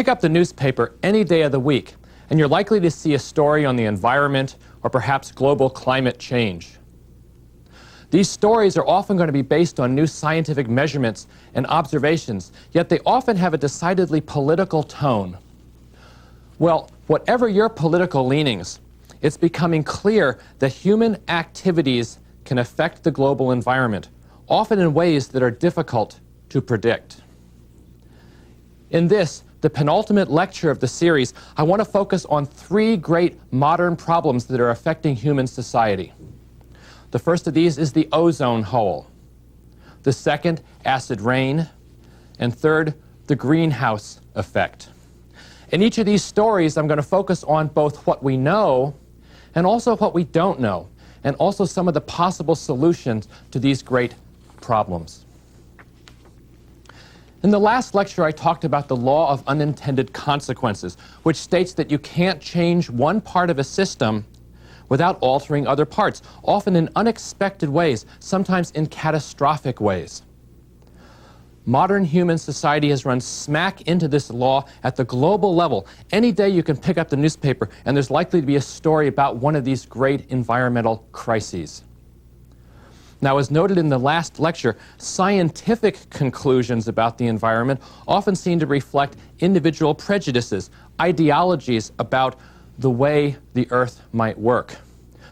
Pick up the newspaper any day of the week, and you're likely to see a story on the environment or perhaps global climate change. These stories are often going to be based on new scientific measurements and observations, yet they often have a decidedly political tone. Well, whatever your political leanings, it's becoming clear that human activities can affect the global environment, often in ways that are difficult to predict. In this, the penultimate lecture of the series, I want to focus on three great modern problems that are affecting human society. The first of these is the ozone hole. The second, acid rain. And third, the greenhouse effect. In each of these stories, I'm going to focus on both what we know and also what we don't know, and also some of the possible solutions to these great problems. In the last lecture, I talked about the law of unintended consequences, which states that you can't change one part of a system without altering other parts, often in unexpected ways, sometimes in catastrophic ways. Modern human society has run smack into this law at the global level. Any day you can pick up the newspaper, and there's likely to be a story about one of these great environmental crises. Now, as noted in the last lecture, scientific conclusions about the environment often seem to reflect individual prejudices, ideologies about the way the Earth might work.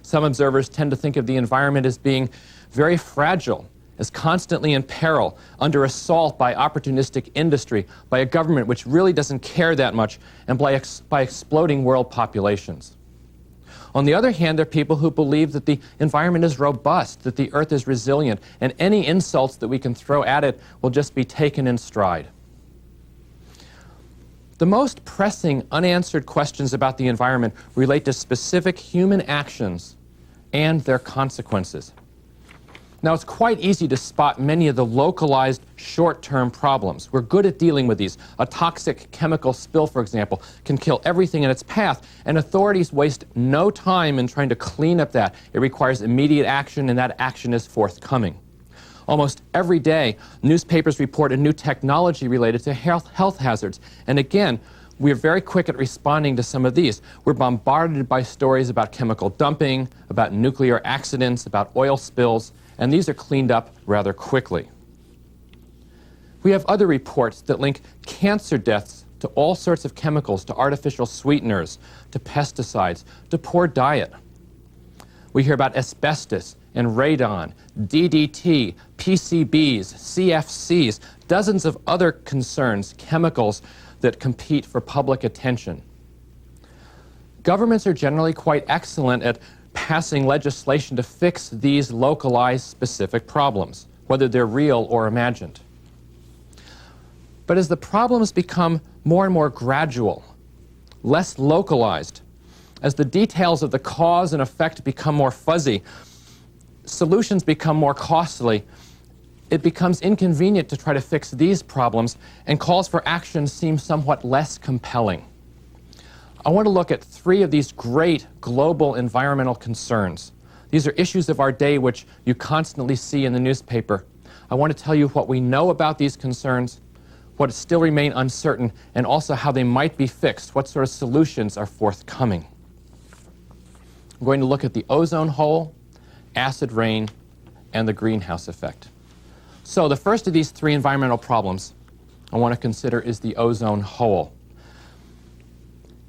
Some observers tend to think of the environment as being very fragile, as constantly in peril, under assault by opportunistic industry, by a government which really doesn't care that much, and by exploding world populations. On the other hand, there are people who believe that the environment is robust, that the Earth is resilient, and any insults that we can throw at it will just be taken in stride. The most pressing unanswered questions about the environment relate to specific human actions and their consequences. Now, it's quite easy to spot many of the localized short-term problems. We're good at dealing with these. A toxic chemical spill, for example, can kill everything in its path, and authorities waste no time in trying to clean up that. It requires immediate action, and that action is forthcoming. Almost every day, newspapers report a new technology related to health hazards. And again, we're very quick at responding to some of these. We're bombarded by stories about chemical dumping, about nuclear accidents, about oil spills, and these are cleaned up rather quickly. We have other reports that link cancer deaths to all sorts of chemicals, to artificial sweeteners, to pesticides, to poor diet. We hear about asbestos and radon, DDT, PCBs, CFCs, dozens of other concerns, chemicals that compete for public attention. Governments are generally quite excellent at passing legislation to fix these localized specific problems, whether they're real or imagined. But as the problems become more and more gradual, less localized, as the details of the cause and effect become more fuzzy, solutions become more costly, it becomes inconvenient to try to fix these problems, and calls for action seem somewhat less compelling. I want to look at three of these great global environmental concerns. These are issues of our day which you constantly see in the newspaper. I want to tell you what we know about these concerns, what still remain uncertain, and also how they might be fixed, what sort of solutions are forthcoming. I'm going to look at the ozone hole, acid rain, and the greenhouse effect. So the first of these three environmental problems I want to consider is the ozone hole.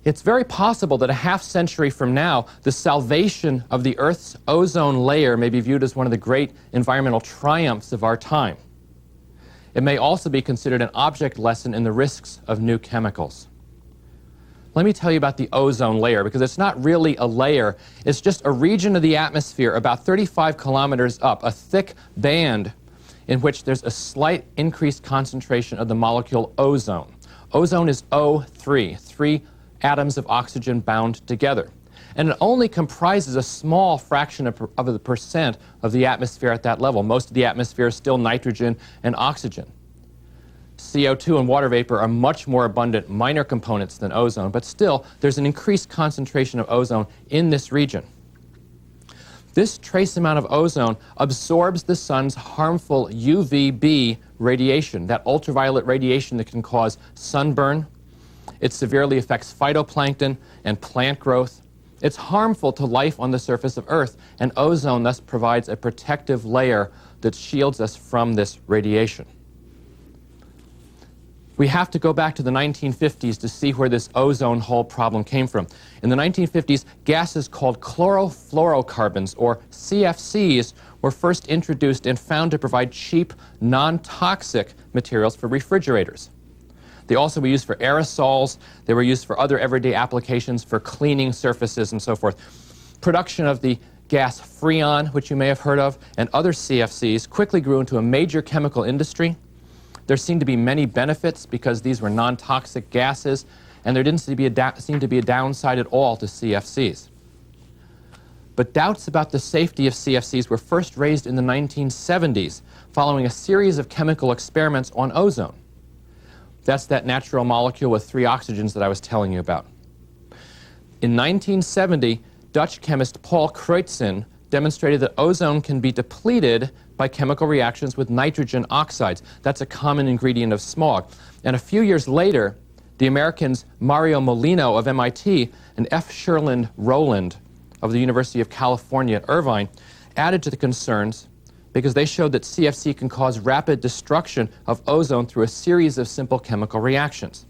It's very possible that a half-century from now, the salvation of the Earth's ozone layer may be viewed as one of the great environmental triumphs of our time. It may also be considered an object lesson in the risks of new chemicals. Let me tell you about the ozone layer, because it's not really a layer. It's just a region of the atmosphere about 35 kilometers up, a thick band in which there's a slight increased concentration of the molecule ozone. Ozone is O3, three atoms of oxygen bound together. And it only comprises a small fraction of the percent of the atmosphere at that level. Most of the atmosphere is still nitrogen and oxygen. CO2 and water vapor are much more abundant minor components than ozone, but still there's an increased concentration of ozone in this region. This trace amount of ozone absorbs the sun's harmful UVB radiation, that ultraviolet radiation that can cause sunburn It severely affects phytoplankton and plant growth. It's harmful to life on the surface of Earth, and ozone thus provides a protective layer that shields us from this radiation. We have to go back to the 1950s to see where this ozone hole problem came from. In the 1950s, gases called chlorofluorocarbons, or CFCs, were first introduced and found to provide cheap, non-toxic materials for refrigerators. They also were used for aerosols. They were used for other everyday applications, for cleaning surfaces and so forth. Production of the gas Freon, which you may have heard of, and other CFCs quickly grew into a major chemical industry. There seemed to be many benefits because these were non-toxic gases, and there didn't seem to be a downside at all to CFCs. But doubts about the safety of CFCs were first raised in the 1970s, following a series of chemical experiments on ozone. That's that natural molecule with 3 oxygens that I was telling you about. In 1970, Dutch chemist Paul Cruijtsen demonstrated that ozone can be depleted by chemical reactions with nitrogen oxides. That's a common ingredient of smog. And a few years later, the Americans Mario Molino of MIT and F. Sherland Rowland of the University of California at Irvine added to the concerns because they showed that CFC can cause rapid destruction of ozone through a series of simple chemical reactions.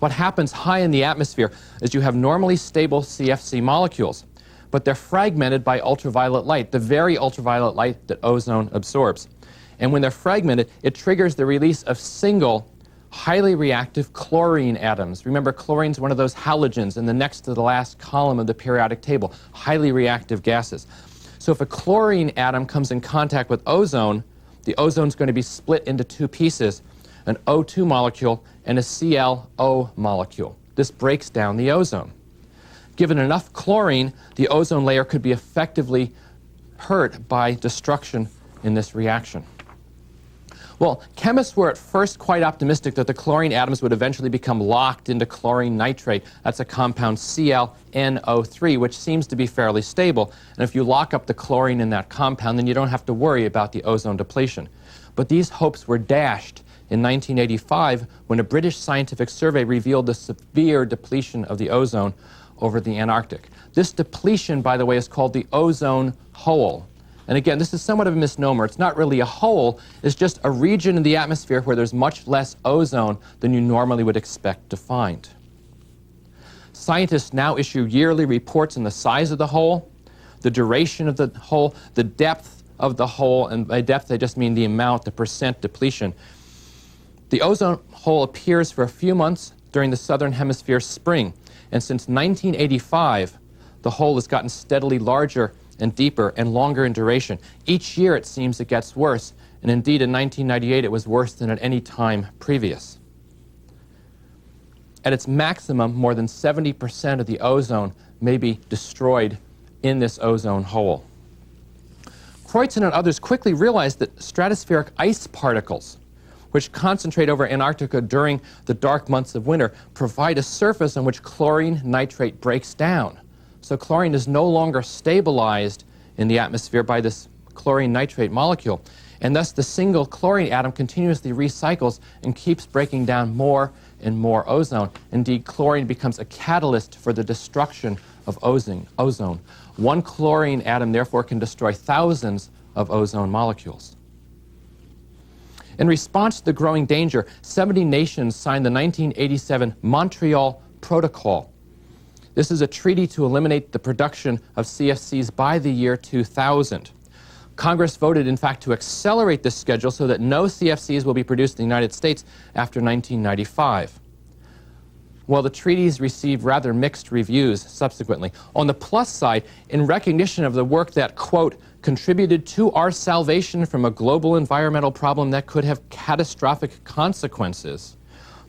What happens high in the atmosphere is you have normally stable CFC molecules, but they're fragmented by ultraviolet light, the very ultraviolet light that ozone absorbs. And when they're fragmented, it triggers the release of single, highly reactive chlorine atoms. Remember, chlorine is one of those halogens in the next to the last column of the periodic table, highly reactive gases. So if a chlorine atom comes in contact with ozone, the ozone is going to be split into 2 pieces, an O2 molecule and a ClO molecule. This breaks down the ozone. Given enough chlorine, the ozone layer could be effectively hurt by destruction in this reaction. Well, chemists were at first quite optimistic that the chlorine atoms would eventually become locked into chlorine nitrate. That's a compound ClNO3, which seems to be fairly stable. And if you lock up the chlorine in that compound, then you don't have to worry about the ozone depletion. But these hopes were dashed in 1985 when a British scientific survey revealed the severe depletion of the ozone over the Antarctic. This depletion, by the way, is called the ozone hole. And again, this is somewhat of a misnomer. It's not really a hole. It's just a region in the atmosphere where there's much less ozone than you normally would expect to find. Scientists now issue yearly reports on the size of the hole, the duration of the hole, the depth of the hole, and by depth I just mean the amount, the percent depletion. The ozone hole appears for a few months during the southern hemisphere spring, and since 1985, the hole has gotten steadily larger and deeper and longer in duration. Each year it seems it gets worse, and indeed in 1998 it was worse than at any time previous. At its maximum, more than 70% of the ozone may be destroyed in this ozone hole. Cruijtsen and others quickly realized that stratospheric ice particles, which concentrate over Antarctica during the dark months of winter, provide a surface on which chlorine nitrate breaks down. So chlorine is no longer stabilized in the atmosphere by this chlorine nitrate molecule, and thus the single chlorine atom continuously recycles and keeps breaking down more and more ozone. Indeed, chlorine becomes a catalyst for the destruction of ozone. One chlorine atom, therefore, can destroy thousands of ozone molecules. In response to the growing danger, 70 nations signed the 1987 Montreal Protocol. This is a treaty to eliminate the production of CFCs by the year 2000. Congress voted, in fact, to accelerate this schedule so that no CFCs will be produced in the United States after 1995. Well, the treaties received rather mixed reviews subsequently. On the plus side, in recognition of the work that, quote, contributed to our salvation from a global environmental problem that could have catastrophic consequences,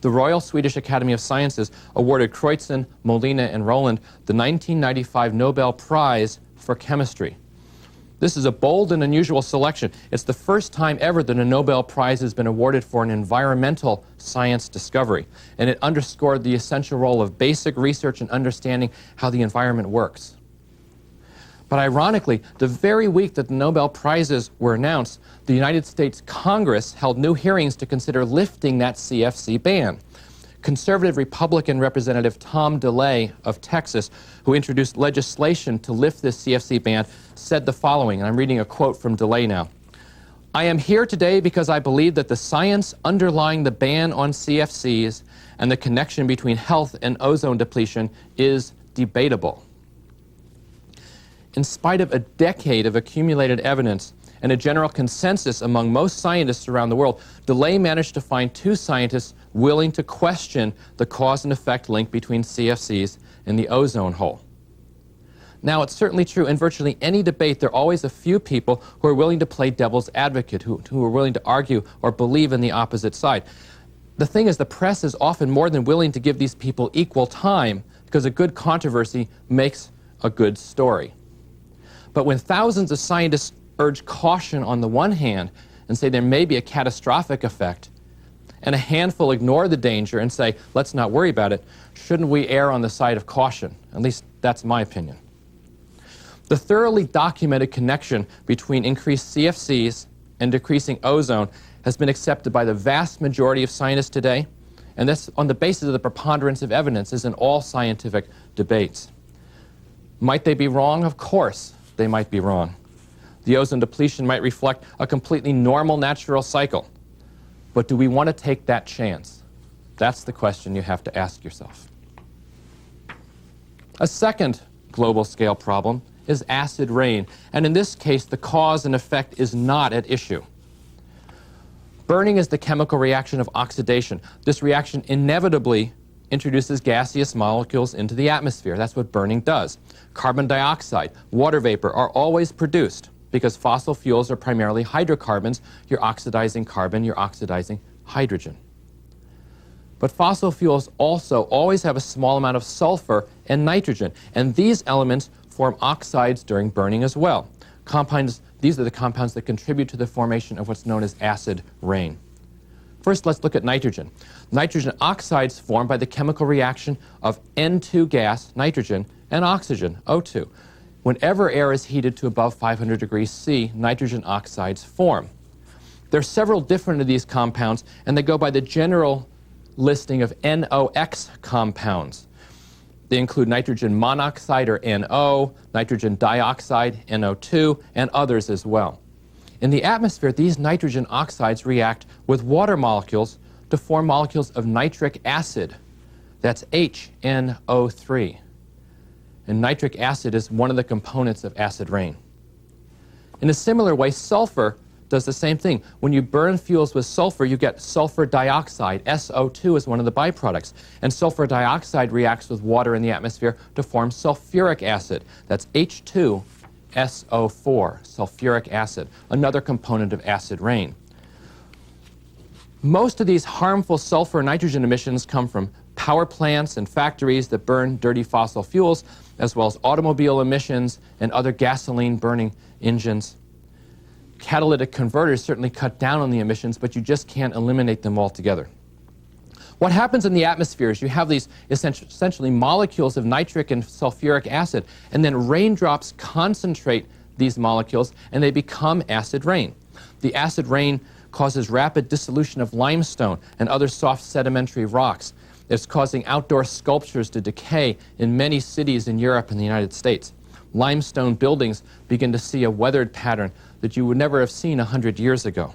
the Royal Swedish Academy of Sciences awarded Cruijtsen, Molina, and Rowland the 1995 Nobel Prize for Chemistry. This is a bold and unusual selection. It's the first time ever that a Nobel Prize has been awarded for an environmental science discovery, and it underscored the essential role of basic research and understanding how the environment works. But ironically, the very week that the Nobel Prizes were announced, the United States Congress held new hearings to consider lifting that CFC ban. Conservative Republican Representative Tom DeLay of Texas, who introduced legislation to lift this CFC ban, said the following, and I'm reading a quote from DeLay now. "I am here today because I believe that the science underlying the ban on CFCs and the connection between health and ozone depletion is debatable." In spite of a decade of accumulated evidence and a general consensus among most scientists around the world, DeLay managed to find two scientists willing to question the cause and effect link between CFCs and the ozone hole. Now, it's certainly true in virtually any debate, there are always a few people who are willing to play devil's advocate, who are willing to argue or believe in the opposite side. The thing is, the press is often more than willing to give these people equal time because a good controversy makes a good story. But when thousands of scientists urge caution on the one hand and say there may be a catastrophic effect, and a handful ignore the danger and say, let's not worry about it, shouldn't we err on the side of caution? At least that's my opinion. The thoroughly documented connection between increased CFCs and decreasing ozone has been accepted by the vast majority of scientists today, and that's on the basis of the preponderance of evidence, as in all scientific debates. Might they be wrong? Of course they might be wrong. The ozone depletion might reflect a completely normal natural cycle. But do we want to take that chance? That's the question you have to ask yourself. A second global scale problem is acid rain, and in this case the cause and effect is not at issue. Burning is the chemical reaction of oxidation. This reaction inevitably introduces gaseous molecules into the atmosphere. That's what burning does. Carbon dioxide, water vapor are always produced because fossil fuels are primarily hydrocarbons. You're oxidizing carbon, you're oxidizing hydrogen. But fossil fuels also always have a small amount of sulfur and nitrogen, and these elements form oxides during burning as well. These are the compounds that contribute to the formation of what's known as acid rain. First, let's look at nitrogen. Nitrogen oxides form by the chemical reaction of N2 gas, nitrogen, and oxygen, O2. Whenever air is heated to above 500 degrees C, nitrogen oxides form. There are several different of these compounds, and they go by the general listing of NOx compounds. They include nitrogen monoxide, or NO, nitrogen dioxide, NO2, and others as well. In the atmosphere, these nitrogen oxides react with water molecules to form molecules of nitric acid. That's HNO3. And nitric acid is one of the components of acid rain. In a similar way, sulfur does the same thing. When you burn fuels with sulfur, you get sulfur dioxide. SO2 is one of the byproducts. And sulfur dioxide reacts with water in the atmosphere to form sulfuric acid. That's H2SO4, sulfuric acid, another component of acid rain. Most of these harmful sulfur and nitrogen emissions come from power plants and factories that burn dirty fossil fuels, as well as automobile emissions and other gasoline-burning engines. Catalytic converters certainly cut down on the emissions, but you just can't eliminate them altogether. What happens in the atmosphere is you have these essentially molecules of nitric and sulfuric acid, and then raindrops concentrate these molecules, and they become acid rain. The acid rain causes rapid dissolution of limestone and other soft sedimentary rocks. It's causing outdoor sculptures to decay in many cities in Europe and the United States. Limestone buildings begin to see a weathered pattern that you would never have seen 100 years ago.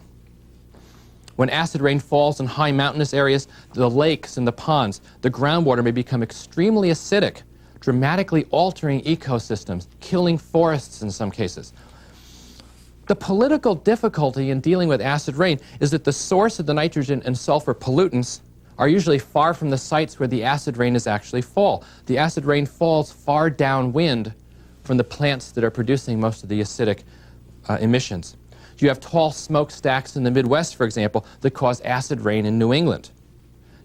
When acid rain falls in high mountainous areas, the lakes and the ponds, the groundwater may become extremely acidic, dramatically altering ecosystems, killing forests in some cases. The political difficulty in dealing with acid rain is that the source of the nitrogen and sulfur pollutants are usually far from the sites where the acid rain is actually fall. The acid rain falls far downwind from the plants that are producing most of the acidic emissions. You have tall smokestacks in the Midwest, for example, that cause acid rain in New England.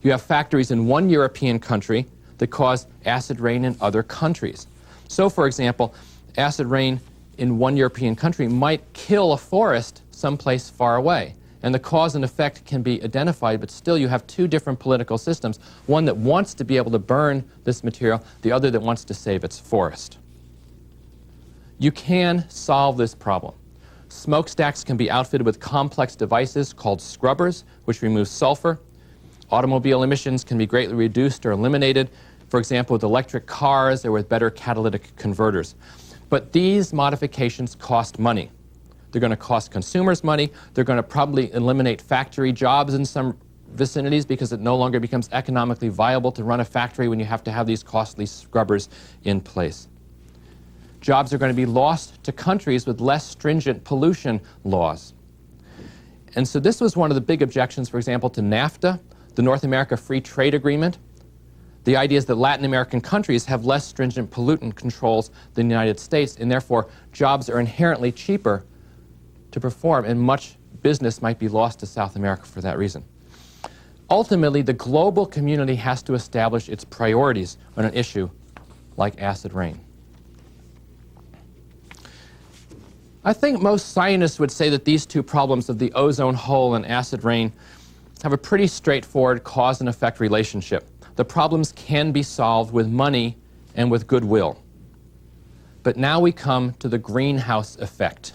You have factories in one European country that cause acid rain in other countries. So, for example, acid rain in one European country might kill a forest someplace far away. And the cause and effect can be identified, but still you have two different political systems, one that wants to be able to burn this material, the other that wants to save its forest. You can solve this problem. Smokestacks can be outfitted with complex devices called scrubbers, which remove sulfur. Automobile emissions can be greatly reduced or eliminated, for example, with electric cars or with better catalytic converters. But these modifications cost money. They're going to cost consumers money. They're going to probably eliminate factory jobs in some vicinities because it no longer becomes economically viable to run a factory when you have to have these costly scrubbers in place. Jobs are going to be lost to countries with less stringent pollution laws. And so this was one of the big objections, for example, to NAFTA, the North America Free Trade Agreement. The idea is that Latin American countries have less stringent pollutant controls than the United States, and therefore jobs are inherently cheaper to perform, and much business might be lost to South America for that reason. Ultimately, the global community has to establish its priorities on an issue like acid rain. I think most scientists would say that these two problems of the ozone hole and acid rain have a pretty straightforward cause and effect relationship. The problems can be solved with money and with goodwill. But now we come to the greenhouse effect.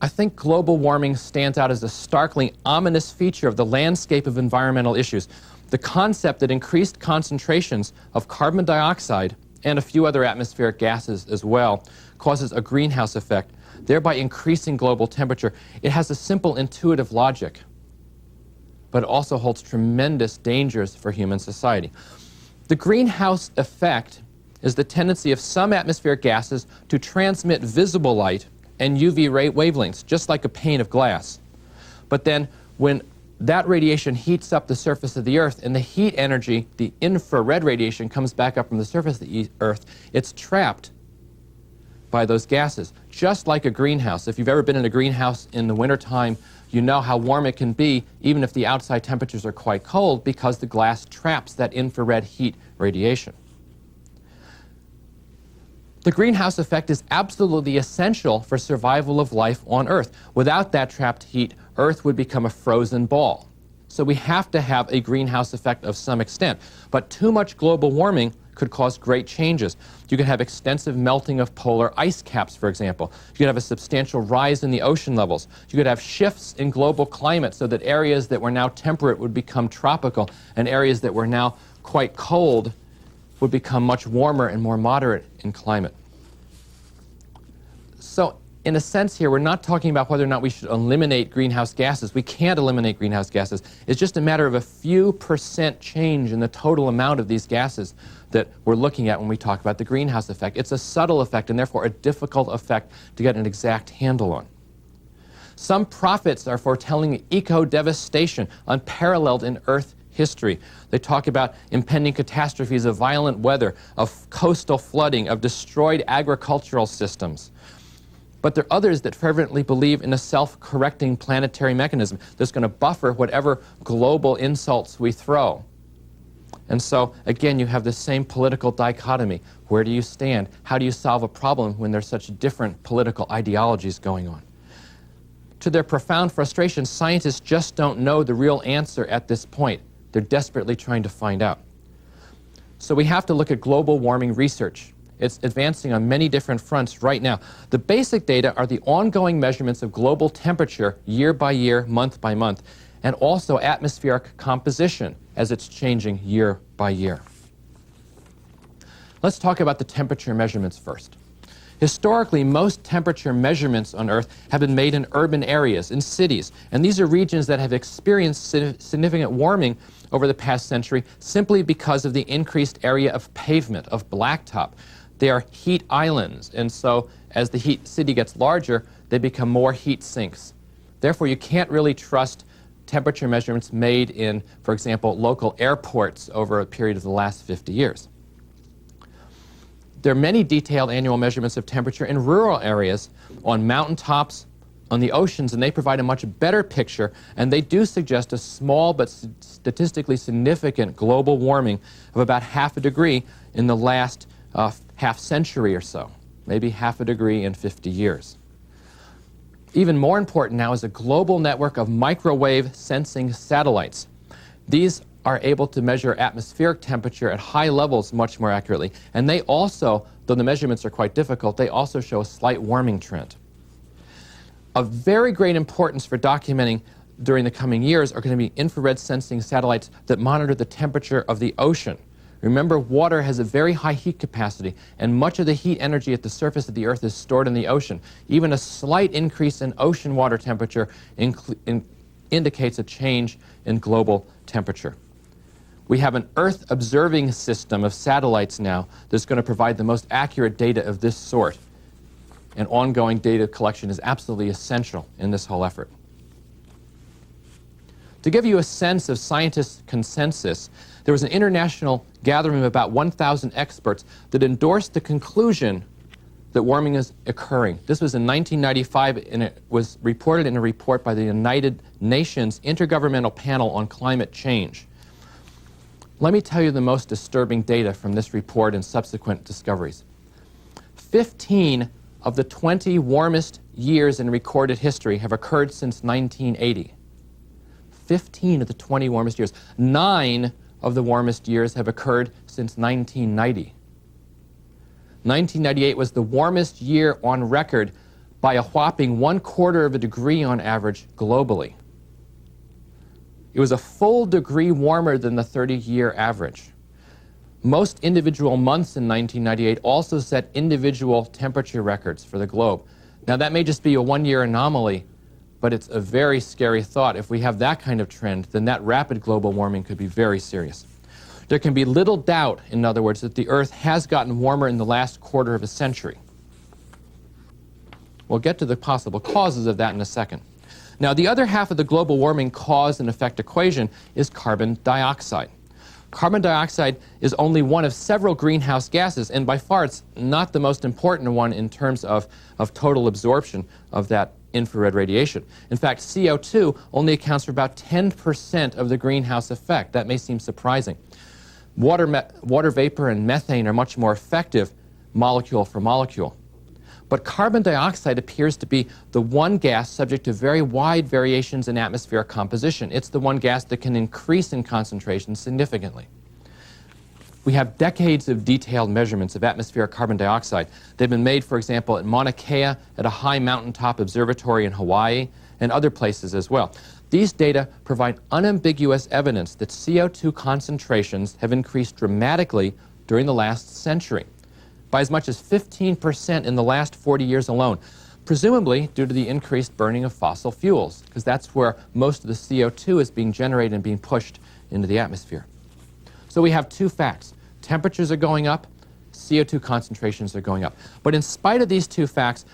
I think global warming stands out as a starkly ominous feature of the landscape of environmental issues. The concept that increased concentrations of carbon dioxide and a few other atmospheric gases as well causes a greenhouse effect, thereby increasing global temperature. It has a simple intuitive logic, but it also holds tremendous dangers for human society. The greenhouse effect is the tendency of some atmospheric gases to transmit visible light and UV ray wavelengths, just like a pane of glass. But then when that radiation heats up the surface of the Earth, and the heat energy, the infrared radiation, comes back up from the surface of the Earth, it's trapped by those gases, just like a greenhouse. If you've ever been in a greenhouse in the wintertime, you know how warm it can be, even if the outside temperatures are quite cold, because the glass traps that infrared heat radiation. The greenhouse effect is absolutely essential for survival of life on Earth. Without that trapped heat, Earth would become a frozen ball. So we have to have a greenhouse effect of some extent. But too much global warming could cause great changes. You could have extensive melting of polar ice caps, for example. You could have a substantial rise in the ocean levels. You could have shifts in global climate so that areas that were now temperate would become tropical, and areas that were now quite cold would become much warmer and more moderate in climate. So in a sense here, we're not talking about whether or not we should eliminate greenhouse gases. We can't eliminate greenhouse gases. It's just a matter of a few % change in the total amount of these gases that we're looking at when we talk about the greenhouse effect. It's a subtle effect and therefore a difficult effect to get an exact handle on. Some prophets are foretelling eco-devastation unparalleled in Earth history. They talk about impending catastrophes of violent weather, of coastal flooding, of destroyed agricultural systems. But there are others that fervently believe in a self-correcting planetary mechanism that's going to buffer whatever global insults we throw. And so, again, you have the same political dichotomy. Where do you stand? How do you solve a problem when there's such different political ideologies going on? To their profound frustration, scientists just don't know the real answer at this point. They're desperately trying to find out. So we have to look at global warming research. It's advancing on many different fronts right now. The basic data are the ongoing measurements of global temperature year by year, month by month, and also atmospheric composition as it's changing year by year. Let's talk about the temperature measurements first. Historically, most temperature measurements on Earth have been made in urban areas, in cities, and these are regions that have experienced significant warming over the past century simply because of the increased area of pavement, of blacktop. They are heat islands, and so as the city gets larger, they become more heat sinks. Therefore, you can't really trust temperature measurements made in, for example, local airports over a period of the last 50 years. There are many detailed annual measurements of temperature in rural areas, on mountaintops, on the oceans, and they provide a much better picture, and they do suggest a small but statistically significant global warming of about ½ degree in the last half century or so, maybe ½ degree in 50 years. Even more important now is a global network of microwave sensing satellites. These are able to measure atmospheric temperature at high levels much more accurately, and they also, though the measurements are quite difficult, they also show a slight warming trend. Of very great importance for documenting during the coming years are going to be infrared sensing satellites that monitor the temperature of the ocean. Remember, water has a very high heat capacity, and much of the heat energy at the surface of the Earth is stored in the ocean. Even a slight increase in ocean water temperature indicates a change in global temperature. We have an Earth observing system of satellites now that's going to provide the most accurate data of this sort. And ongoing data collection is absolutely essential in this whole effort. To give you a sense of scientists' consensus, there was an international gathering of about 1,000 experts that endorsed the conclusion that warming is occurring. This was in 1995, and it was reported in a report by the United Nations Intergovernmental Panel on Climate Change. Let me tell you the most disturbing data from this report and subsequent discoveries. 15 of the 20 warmest years in recorded history have occurred since 1980. 15 of the 20 warmest years. 9 of the warmest years have occurred since 1990. 1998 was the warmest year on record by a whopping 1/4 of a degree on average globally. It was a full degree warmer than the 30-year average. Most individual months in 1998 also set individual temperature records for the globe. Now, that may just be a one-year anomaly, but it's a very scary thought. If we have that kind of trend, then that rapid global warming could be very serious. There can be little doubt, in other words, that the Earth has gotten warmer in the last quarter of a century. We'll get to the possible causes of that in a second. Now, the other half of the global warming cause and effect equation is carbon dioxide. Carbon dioxide is only one of several greenhouse gases, and by far it's not the most important one in terms of total absorption of that infrared radiation. In fact, CO2 only accounts for about 10% of the greenhouse effect. That may seem surprising. Water vapor and methane are much more effective molecule for molecule. But carbon dioxide appears to be the one gas subject to very wide variations in atmospheric composition. It's the one gas that can increase in concentration significantly. We have decades of detailed measurements of atmospheric carbon dioxide. They've been made, for example, at Mauna Kea, at a high mountaintop observatory in Hawaii, and other places as well. These data provide unambiguous evidence that CO2 concentrations have increased dramatically during the last century, by as much as 15% in the last 40 years alone, presumably due to the increased burning of fossil fuels, because that's where most of the CO2 is being generated and being pushed into the atmosphere. So we have two facts. Temperatures are going up, CO2 concentrations are going up. But in spite of these two facts,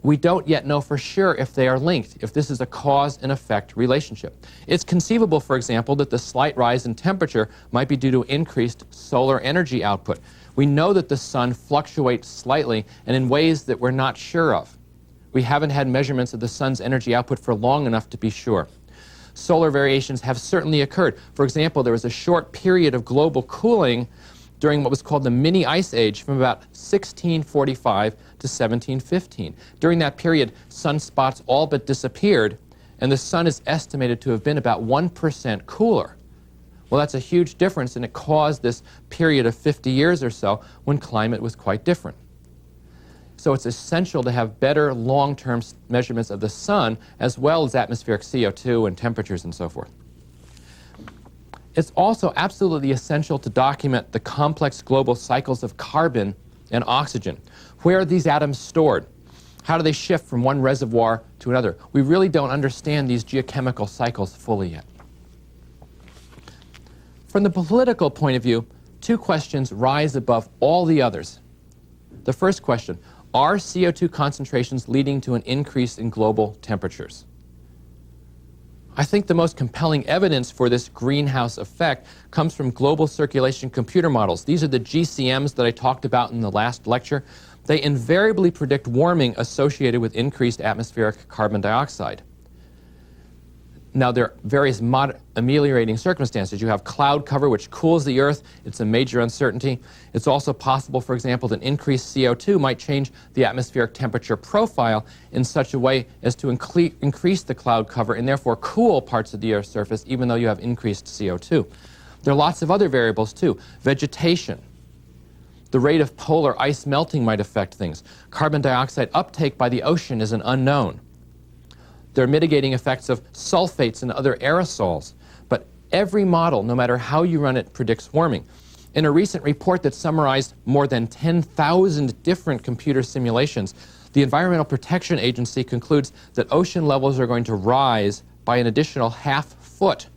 we don't yet know for sure if they are linked, if this is a cause and effect relationship. It's conceivable, for example, that the slight rise in temperature might be due to increased solar energy output. We know that the sun fluctuates slightly and in ways that we're not sure of. We haven't had measurements of the sun's energy output for long enough to be sure. Solar variations have certainly occurred. For example, there was a short period of global cooling during what was called the mini ice age from about 1645 to 1715. During that period, sunspots all but disappeared, and the sun is estimated to have been about 1% cooler. Well, that's a huge difference, and it caused this period of 50 years or so when climate was quite different. So it's essential to have better long-term measurements of the sun as well as atmospheric CO2 and temperatures and so forth. It's also absolutely essential to document the complex global cycles of carbon and oxygen. Where are these atoms stored? How do they shift from one reservoir to another? We really don't understand these geochemical cycles fully yet. From the political point of view, two questions rise above all the others. The first question, are CO2 concentrations leading to an increase in global temperatures? I think the most compelling evidence for this greenhouse effect comes from global circulation computer models. These are the GCMs that I talked about in the last lecture. They invariably predict warming associated with increased atmospheric carbon dioxide. Now, there are various ameliorating circumstances. You have cloud cover, which cools the Earth. It's a major uncertainty. It's also possible, for example, that increased CO2 might change the atmospheric temperature profile in such a way as to increase the cloud cover and therefore cool parts of the Earth's surface, even though you have increased CO2. There are lots of other variables, too. Vegetation. The rate of polar ice melting might affect things. Carbon dioxide uptake by the ocean is an unknown. There are mitigating effects of sulfates and other aerosols. But every model, no matter how you run it, predicts warming. In a recent report that summarized more than 10,000 different computer simulations, the Environmental Protection Agency concludes that ocean levels are going to rise by an additional ½ foot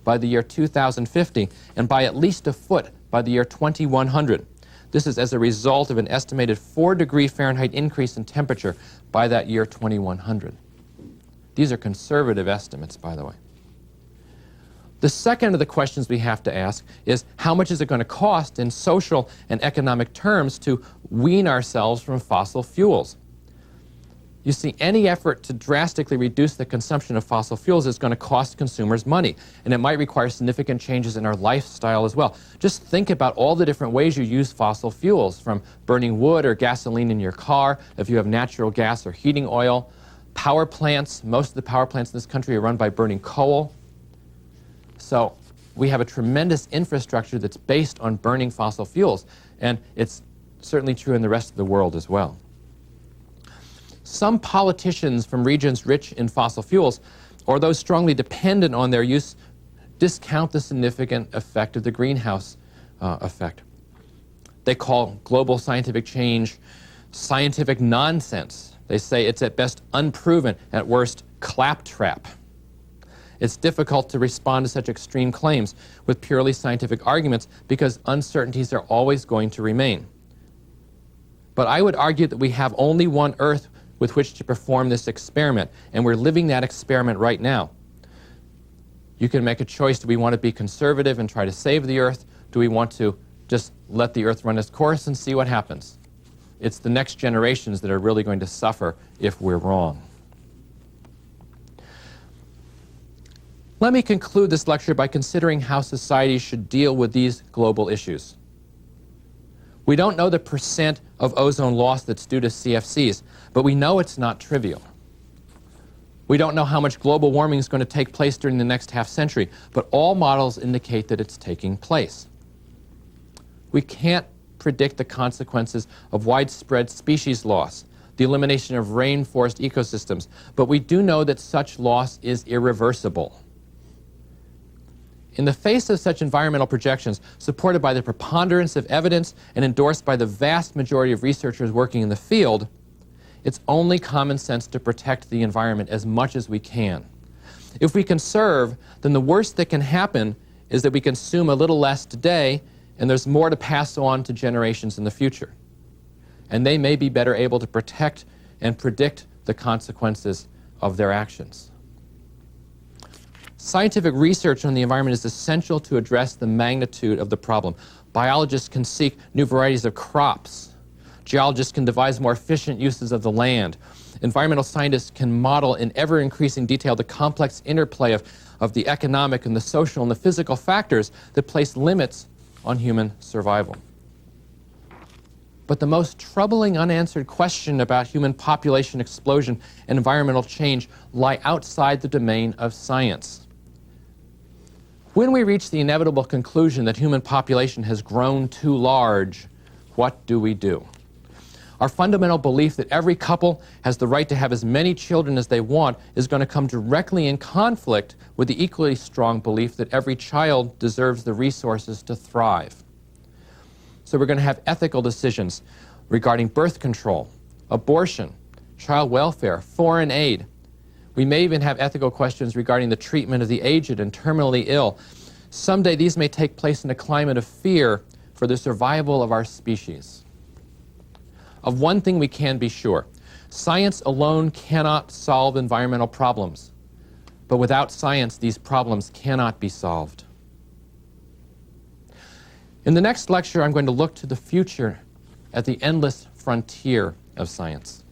by the year 2050 and by at least a foot by the year 2100. This is as a result of an estimated 4-degree Fahrenheit increase in temperature by that year 2100. These are conservative estimates, by the way. The second of the questions we have to ask is, how much is it going to cost in social and economic terms to wean ourselves from fossil fuels? You see, any effort to drastically reduce the consumption of fossil fuels is going to cost consumers money, and it might require significant changes in our lifestyle as well. Just think about all the different ways you use fossil fuels, from burning wood or gasoline in your car, if you have natural gas or heating oil. Power plants, most of the power plants in this country are run by burning coal. So we have a tremendous infrastructure that's based on burning fossil fuels, and it's certainly true in the rest of the world as well. Some politicians from regions rich in fossil fuels, or those strongly dependent on their use, discount the significant effect of the greenhouse effect. They call global scientific change scientific nonsense. They say it's at best unproven, at worst claptrap. It's difficult to respond to such extreme claims with purely scientific arguments because uncertainties are always going to remain. But I would argue that we have only one Earth with which to perform this experiment, and we're living that experiment right now. You can make a choice. Do we want to be conservative and try to save the Earth? Do we want to just let the Earth run its course and see what happens? It's the next generations that are really going to suffer if we're wrong. Let me conclude this lecture by considering how society should deal with these global issues. We don't know the percent of ozone loss that's due to CFCs, but we know it's not trivial. We don't know how much global warming is going to take place during the next half-century, but all models indicate that it's taking place. We can't predict the consequences of widespread species loss, the elimination of rainforest ecosystems, but we do know that such loss is irreversible. In the face of such environmental projections, supported by the preponderance of evidence and endorsed by the vast majority of researchers working in the field, it's only common sense to protect the environment as much as we can. If we conserve, then the worst that can happen is that we consume a little less today, and there's more to pass on to generations in the future. And they may be better able to protect and predict the consequences of their actions. Scientific research on the environment is essential to address the magnitude of the problem. Biologists can seek new varieties of crops. Geologists can devise more efficient uses of the land. Environmental scientists can model in ever-increasing detail the complex interplay of the economic and the social and the physical factors that place limits on human survival. But the most troubling unanswered question about human population explosion and environmental change lie outside the domain of science. When we reach the inevitable conclusion that human population has grown too large, what do we do? Our fundamental belief that every couple has the right to have as many children as they want is going to come directly in conflict with the equally strong belief that every child deserves the resources to thrive. So we're going to have ethical decisions regarding birth control, abortion, child welfare, foreign aid. We may even have ethical questions regarding the treatment of the aged and terminally ill. Someday these may take place in a climate of fear for the survival of our species. Of one thing we can be sure: science alone cannot solve environmental problems. But without science, these problems cannot be solved. In the next lecture, I'm going to look to the future at the endless frontier of science.